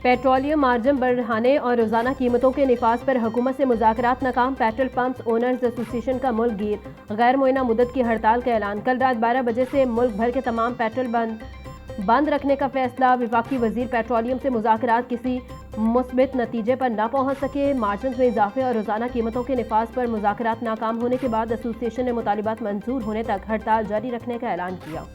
Petroleum margin बढ़ाने और रोजाना कीमतों के निफाज पर हुकूमत से मुज़ाकरात नाकाम। पेट्रोल पंप्स ओनर्स एसोसिएशन का मुल्क गिर। गैर मुअय्यना मुद्दत की हड़ताल का ऐलान। कल रात 12 बजे से मुल्क भर के तमाम पेट्रोल बंद रखने का फैसला। वफाकी वजीर पेट्रोलियम से मुज़ाकरात किसी मुस्बित नतीजे पर न पहुंच सके। मार्जिन में इजाफे और रोजाना कीमतों के निफाज पर मुज़ाकरात नाकाम होने के बाद एसोसिएशन ने मुतालिबात मंजूर होने तक हड़ताल जारी रखने का ऐलान किया।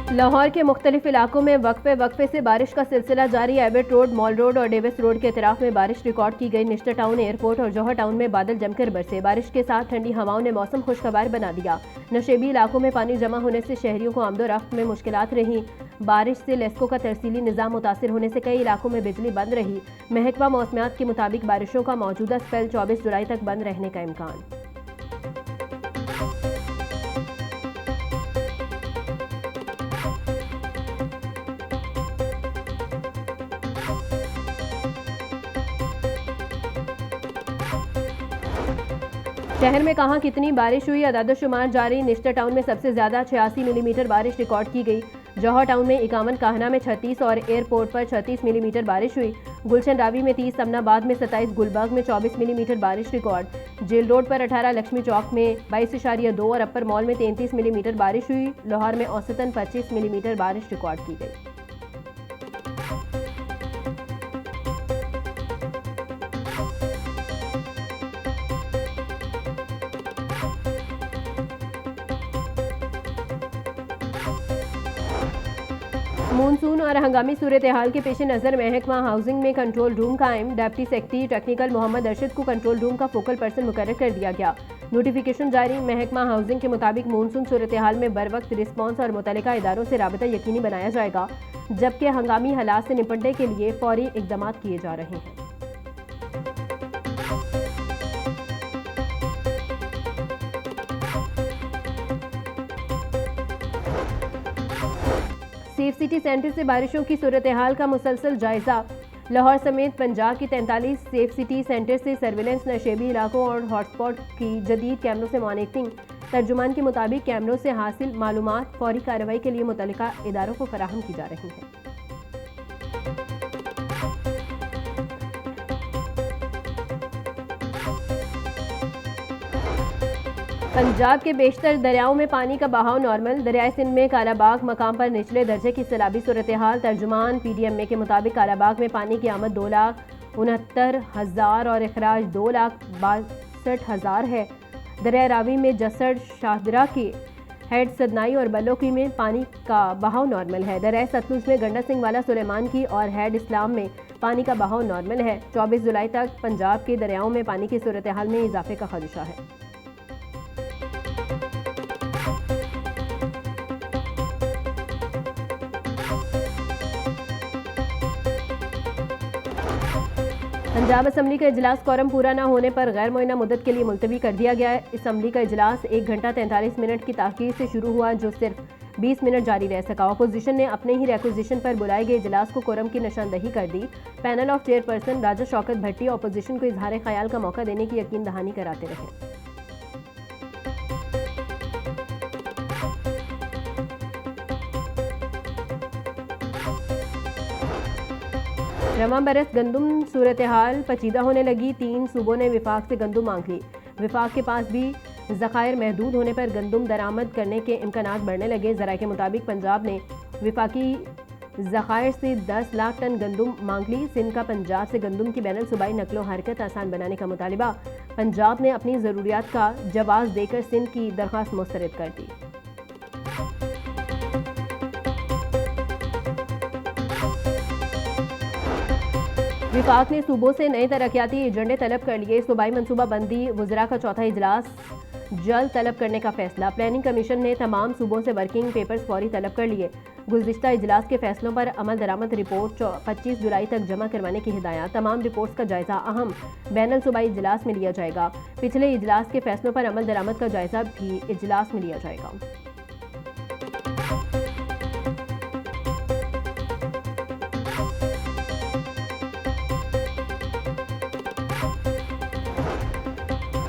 लाहौर के मुख्तलिफ इलाकों में वक्फे से बारिश का सिलसिला जारी। एबट रोड, मॉल रोड और डेविस रोड के इतराफ में बारिश रिकॉर्ड की गई। निश्तर टाउन, एयरपोर्ट और जौहर टाउन में बादल जमकर बरसे। बारिश के साथ ठंडी हवाओं ने मौसम खुशगवार बना दिया। नशेबी इलाकों में पानी जमा होने से शहरियों को आमदोरफ्त में मुश्किलात रहीं। बारिश से लेस्को का तरसीली निज़ाम मुतासिर होने से कई इलाकों में बिजली बंद रही। महकमा मौसमियात के मुताबिक बारिशों का मौजूदा स्पेल 24 जुलाई तक बंद रहने का इम्कान। शहर में कहां कितनी बारिश हुई, अदाद-ओ-शुमार जारी। निश्तर टाउन में सबसे ज्यादा 86 मिलीमीटर बारिश रिकॉर्ड की गई। जौहर टाउन में 51, काहना में 36 और एयरपोर्ट पर 36 मिलीमीटर बारिश हुई। गुलशन रावी में 30, समनाबाद में 27, गुलबर्ग में 24 मिलीमीटर बारिश रिकॉर्ड। जेल रोड पर 18, लक्ष्मी चौक में 22.2 और अपर मॉल में 33 मिलीमीटर बारिश हुई। लाहौर में औसतन 25 मिलीमीटर बारिश रिकॉर्ड की गई। मानसून और हंगामी सूरत हाल के पेश नज़र महकमा हाउसिंग में कंट्रोल रूम कायम। Deputy secretary technical Mohammad Arshad को कंट्रोल रूम का फोकल पर्सन मुकर्रर कर दिया गया। नोटिफिकेशन जारी। महकमा हाउसिंग के मुताबिक मानसून सूरत हाल में बर वक्त रिस्पॉन्स और मुतल्लिका इदारों से राबता यकीनी बनाया जाएगा, जबकि हंगामी हालात से निपटने के लिए फौरी इक़दाम किए जा रहे हैं। सेफ सिटी सेंटर से बारिशों की सूरत हाल का मुसलसल जायजा। लाहौर समेत पंजाब की 43 सेफ सिटी सेंटर से सर्विलेंस, नशेबी इलाकों और हॉटस्पॉट की जदीद कैमरों से मॉनिटरिंग। तर्जुमान के मुताबिक कैमरों से हासिल मालूमात फौरी कार्रवाई के लिए मुतल्लिका इदारों को फराहम की जा रही हैं। पंजाब के बेशतर दरियाओं में पानी का बहाव नॉर्मल। दरियाए सिंध में कालाबाग मकाम पर निचले दर्जे की सैलाबी सूरत हाल। तर्जुमान PDMA के मुताबिक कालाबाग में पानी की आमद 2,69,000 और अखराज 2,62,000 है। दरिया रावी में जसड़, शाहदरा के हेड सदनाई और बल्लोकी में पानी का बहाव नॉर्मल है। दरिया सतलुज में गंडा सिंह वाला, सुलेमान की और हेड इस्लाम में पानी का बहाव नॉर्मल है। 24 जुलाई तक पंजाब के दरियाओं में पानी की सूरत हाल में इजाफे का खदशा है। पंजाब असम्बली का इजलास कोरम पूरा न होने पर गैर मुअय्यना मुद्दत के लिए मुलतवी कर दिया गया है। असम्बली का इजलास 1 घंटा 43 मिनट की ताख़ीर से शुरू हुआ, जो सिर्फ 20 मिनट जारी रह सका। अपोजिशन ने अपने ही रिक्वेजिशन पर बुलाए गए इजलास को कोरम की निशानदही कर दी। Panel of chairperson Raja Shaukat Bhatti opposition को इजहार ख्याल का मौका देने की यकीन दहानी कराते रहे। रवां बरस गंदुम सूरत हाल पचीदा होने लगी। 3 सूबों ने विफाक से गंदुम मांग ली। विफाक के पास भी ज़खायर महदूद होने पर गंदुम दरामद करने के इम्कानात बढ़ने लगे। ज़राए के मुताबिक पंजाब ने विफाकी ज़खायर से 10 लाख टन गंदुम मांग ली। सिंध का पंजाब से गंदुम की बैनुल सूबाई नकलो हरकत आसान बनाने का मुतालिबा। पंजाब ने अपनी ज़रूरियात का जवाब देकर सिंध की दरख्वास्त मुस्तरद कर दी। विफाक ने सूबों से नए तरक्याती एजेंडे तलब कर लिए। सूबाई मनसूबा बंदी वज़रा का चौथा इजलास जल्द तलब करने का फैसला। प्लानिंग कमीशन ने तमाम सूबों से वर्किंग पेपर्स फौरी तलब कर लिए। गुज़िश्ता इजलास के फैसलों पर अमल दरामद रिपोर्ट 25 जुलाई तक जमा करवाने की हिदायत। तमाम रिपोर्ट्स का जायजा अहम बैनुल सूबाई इजलास में लिया जाएगा। पिछले इजलास के फैसलों पर अमल दरामद का जायजा भी इजलास में लिया जाएगा।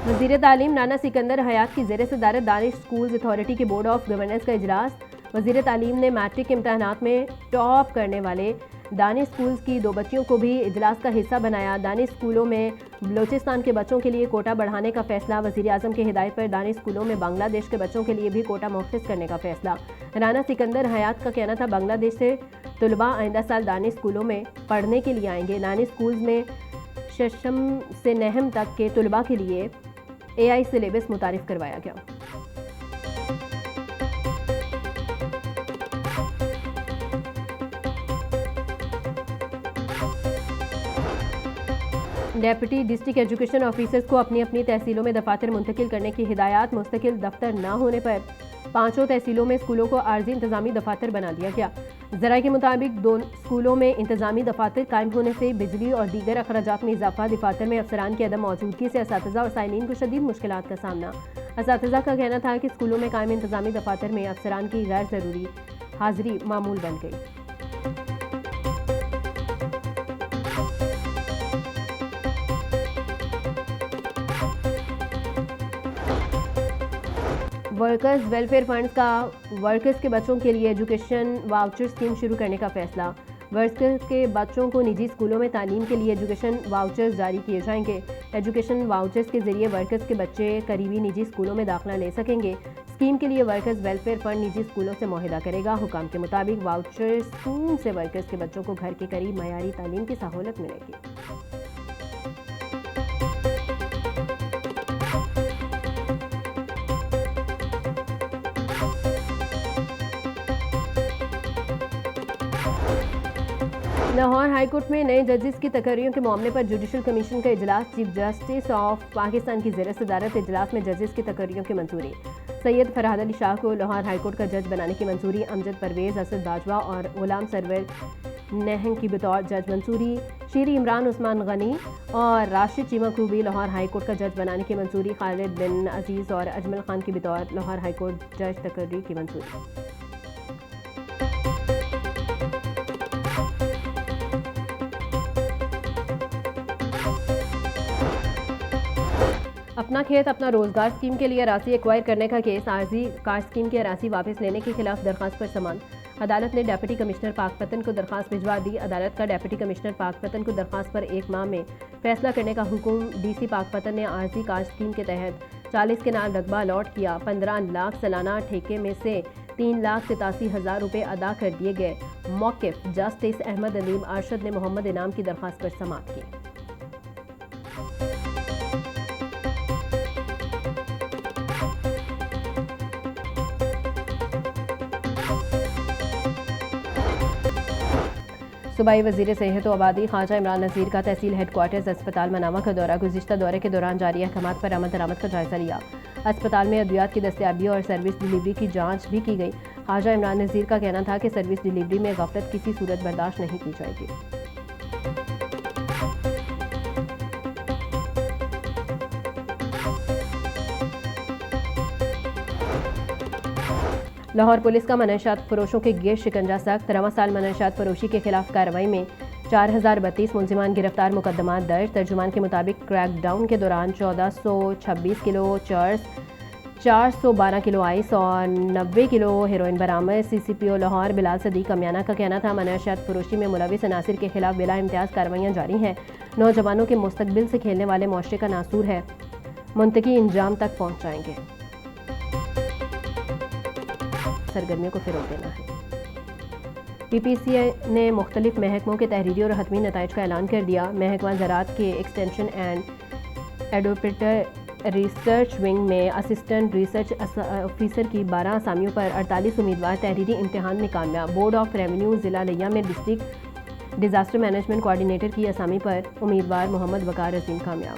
वज़ीर तालीम नाना सिकंदर हयात की ज़ेर सदारत दानिश स्कूल्स अथॉरिटी के बोर्ड ऑफ गवर्नेंस का इजलास। वज़ीर तालीम ने मैट्रिक इम्तहानात में टॉप करने वाले दानिश स्कूल्स की 2 बच्चियों को भी इजलास का हिस्सा बनाया। दानिश स्कूलों में बलोचिस्तान के बच्चों के लिए कोटा बढ़ाने का फैसला। वज़ीर आज़म की हिदायत पर दानिश स्कूलों में बांग्लादेश के बच्चों के लिए भी कोटा मुख्तस करने का फैसला। राना सिकंदर हयात का कहना था बांग्लादेश से तलबा आइंदा साल दानिश स्कूलों में पढ़ने के लिए आएंगे। दानिश स्कूल्स में शशम से नहम तक के तलबा के लिए AI सिलेबस मुतारिफ करवाया गया। डेप्यूटी डिस्ट्रिक्ट एजुकेशन ऑफिसर्स को अपनी अपनी तहसीलों में दफातर मुंतकिल करने की हिदायत। मुस्तकिल दफ्तर न होने पर 5 तहसीलों में स्कूलों को आर्जी इंतजामी दफातर बना दिया गया। ज़राए के मुताबिक 2 स्कूलों में इंतजामी दफातर कायम होने से बिजली और दीगर अखराजात में इजाफा। दफातर में अफसरान की अदम मौजूदगी से असातिज़ा और साइनीन को शदीद मुश्किलात का सामना। असातिज़ा का कहना था कि स्कूलों में कायम इंतजामी दफातर में अफसरान की गैर ज़रूरी हाजिरी मामूल बन गई। वर्कर्स वेलफेयर फंड्स का वर्कर्स के बच्चों के लिए एजुकेशन वाउचर स्कीम शुरू करने का फैसला। वर्कर्स के बच्चों को निजी स्कूलों में तालीम के लिए एजुकेशन वाउचर्स जारी किए जाएंगे। एजुकेशन वाउचर्स के जरिए वर्कर्स के बच्चे करीबी निजी स्कूलों में दाखिला ले सकेंगे। स्कीम के लिए वर्कर्स वेलफेयर फंड निजी स्कूलों से मुआहिदा करेगा। हुकाम के मुताबिक वाउचर स्कीम से वर्कर्स के बच्चों को घर के करीब मयारी तालीम की सहूलत मिलेगी। लाहौर हाईकोर्ट में नए जजेस की तकर्रियों के मामले पर जुडिशल कमीशन का इजलास। चीफ जस्टिस ऑफ पाकिस्तान की ज़ेर सदारत इजलास में जजेस की तकर्रियों की मंजूरी। सैयद फरहाद अली शाह को लाहौर हाईकोर्ट का जज बनाने की मंजूरी। अमजद परवेज़, असद बाजवा और गुलाम सरवर नहंग की बतौर जज मंजूरी। शीरी इमरान, उस्मान गनी और राशिद चीमा को भी लाहौर हाईकोर्ट का जज बनाने की मंजूरी। खालिद बिन अजीज़ और अजमल खान की बतौर लाहौर हाईकोर्ट जज तकर्री की मंजूरी। अपना खेत अपना रोजगार स्कीम के लिए अरासी एक्वायर करने का केस। आर्जी काश्त स्कीम की अरासी वापस लेने के खिलाफ दरखास्त पर समाअत। अदालत ने डेप्यूटी कमिश्नर पाकपतन को दरखास्त भिजवा दी। अदालत का डेप्यूटी कमिश्नर पाकपतन को दरखास्त पर 1 माह में फैसला करने का हुक्म। DC पाकपतन ने आर्जी काश्त स्कीम के तहत 40 केनाल रकबा अलॉट किया। 15 लाख सालाना ठेके में से 3,87,000 रुपये अदा कर दिए गए। मौक़िफ़ जस्टिस अहमद अलीम अरशद ने मोहम्मद इनाम की दरखास्त पर समाअत की। सूबाई वज़ीर सेहत व आबादी ख्वाजा इमरान नज़ीर का तहसील हेडक्वार्टर्स अस्पताल मनावा का दौरा। गुज़िश्ता दौरे के दौरान जारी अहकामात पर अमल दरामद का जायज़ा लिया। अस्पताल में अद्वियात की दस्तयाबी और सर्विस डिलीवरी की जाँच भी की गई। ख्वाजा इमरान नज़ीर का कहना था कि सर्विस डिलीवरी में गफलत किसी सूरत बर्दाश्त नहीं की जाएगी। लाहौर पुलिस का मनशात फरोशों के गिर शिकंजा सख्त। रवां साल मनशात फरोशी के खिलाफ कार्रवाई में 4032 मुलजिमान गिरफ्तार, मुकदमा दर्ज। तर्जुमान के मुताबिक क्रैकडाउन के दौरान 1426 किलो चर्स, 412 किलो आइस और 90 किलो हेरोइन बरामद। CCPO लाहौर बिलाल सदीक कमियाना का कहना था मनशात फरोशी में मुलविस अनासिर के खिलाफ बिला इम्तियाज़ कार्रवाइयाँ जारी हैं। नौजवानों के मुस्तकबिल से खेलने वाले मुआशरे का नासूर है, मुंतकी इंजाम तक पहुँच जाएंगे। सरगर्मियों को फ़रोग़ देना है। PPCA ने मुख्तलिफ महकमों के तहरीरी और हतमी नताइज का ऐलान कर दिया। महकमा ज़राअत के extension and adopter research wing में असिस्टेंट रिसर्च ऑफिसर की 12 असामियों पर 48 उम्मीदवार तहरीरी इम्तिहान में कामयाब। बोर्ड ऑफ रेवेन्यू ज़िला लिया में डिस्ट्रिक्ट डिज़ास्टर मैनेजमेंट कोऑर्डिनेटर की असामी पर उम्मीदवार मोहम्मद वकार अजीम कामयाब।